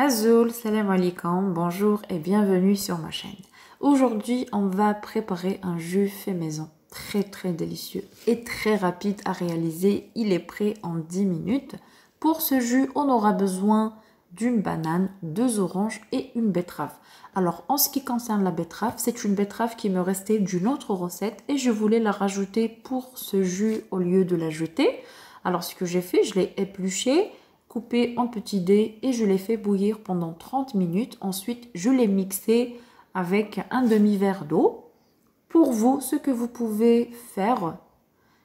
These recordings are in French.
Azul, salam alaikum, bonjour et bienvenue sur ma chaîne. Aujourd'hui, on va préparer un jus fait maison. Très délicieux et très rapide à réaliser. Il est prêt en 10 minutes. Pour ce jus, on aura besoin d'une banane, 2 oranges et une betterave. Alors, en ce qui concerne la betterave, c'est une betterave qui me restait d'une autre recette et je voulais la rajouter pour ce jus au lieu de la jeter. Alors, ce que j'ai fait, je l'ai épluchée, coupé en petits dés et je l'ai fait bouillir pendant 30 minutes. Ensuite, je l'ai mixé avec un demi-verre d'eau. Pour vous, ce que vous pouvez faire,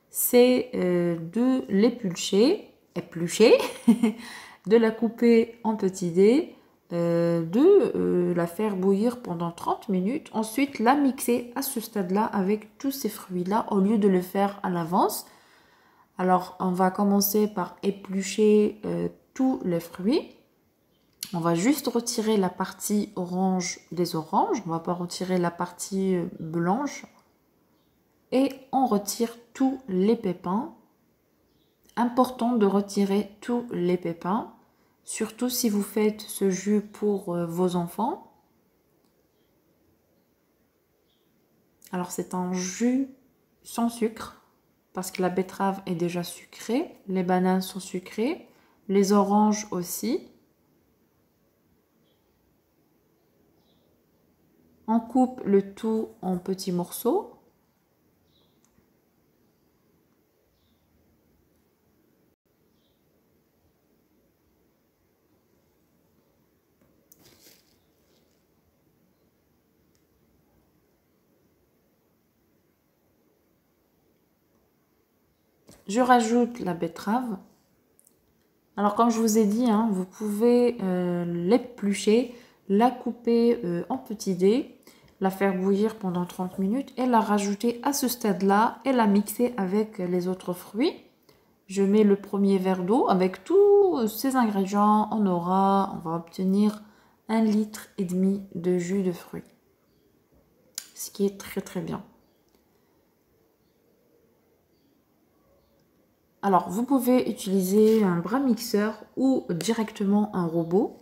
c'est de éplucher, de la couper en petits dés, de la faire bouillir pendant 30 minutes. Ensuite, la mixer à ce stade-là avec tous ces fruits-là au lieu de le faire à l'avance. Alors, on va commencer par éplucher tous les fruits. On va juste retirer la partie orange des oranges. On ne va pas retirer la partie blanche. Et on retire tous les pépins. Important de retirer tous les pépins. Surtout si vous faites ce jus pour vos enfants. Alors, c'est un jus sans sucre. Parce que la betterave est déjà sucrée, les bananes sont sucrées, les oranges aussi. On coupe le tout en petits morceaux. Je rajoute la betterave. Alors comme je vous ai dit, hein, vous pouvez l'éplucher, la couper en petits dés, la faire bouillir pendant 30 minutes et la rajouter à ce stade-là et la mixer avec les autres fruits. Je mets le premier verre d'eau avec tous ces ingrédients. On va obtenir 1,5 litre de jus de fruits. Ce qui est très bien. Alors, vous pouvez utiliser un bras mixeur ou directement un robot.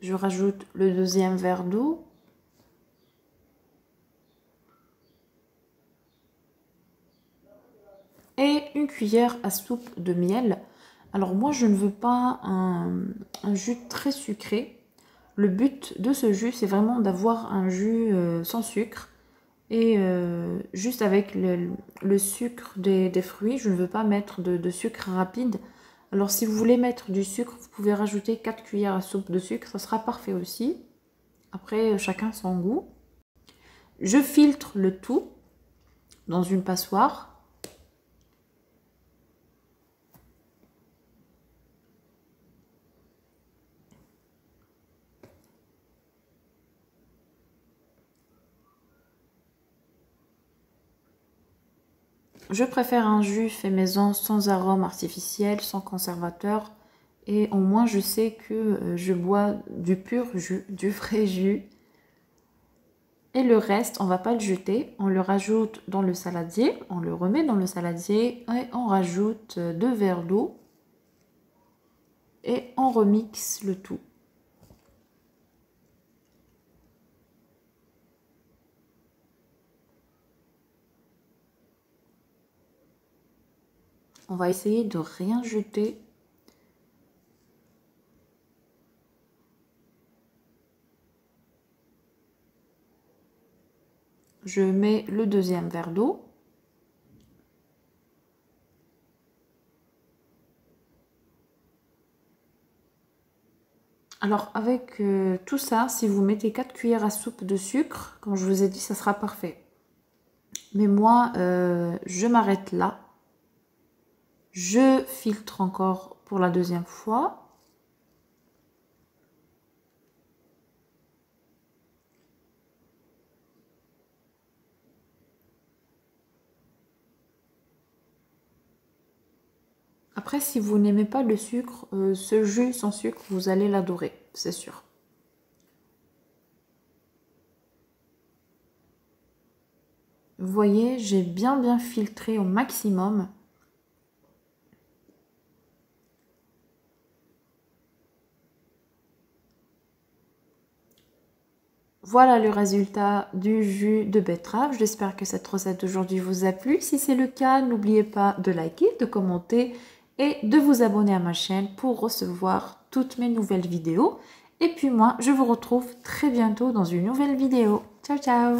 Je rajoute le deuxième verre d'eau. Et une cuillère à soupe de miel. Alors moi, je ne veux pas un jus très sucré. Le but de ce jus, c'est vraiment d'avoir un jus sans sucre. Et juste avec le sucre des fruits, je ne veux pas mettre de sucre rapide. Alors si vous voulez mettre du sucre, vous pouvez rajouter 4 cuillères à soupe de sucre, ça sera parfait aussi. Après, chacun son goût. Je filtre le tout dans une passoire. Je préfère un jus fait maison sans arôme artificiel, sans conservateur. Et au moins, je sais que je bois du pur jus, du vrai jus. Et le reste, on ne va pas le jeter. On le rajoute dans le saladier. On le remet dans le saladier. Et on rajoute 2 verres d'eau. Et on remixe le tout. On va essayer de rien jeter. Je mets le deuxième verre d'eau. Alors avec tout ça, si vous mettez 4 cuillères à soupe de sucre, comme je vous ai dit, ça sera parfait. Mais moi, je m'arrête là. Je filtre encore pour la deuxième fois. Après, si vous n'aimez pas le sucre, ce jus sans sucre, vous allez l'adorer, c'est sûr. Vous voyez, j'ai bien filtré au maximum. Voilà le résultat du jus de betterave. J'espère que cette recette d'aujourd'hui vous a plu. Si c'est le cas, n'oubliez pas de liker, de commenter et de vous abonner à ma chaîne pour recevoir toutes mes nouvelles vidéos. Et puis moi, je vous retrouve très bientôt dans une nouvelle vidéo. Ciao, ciao!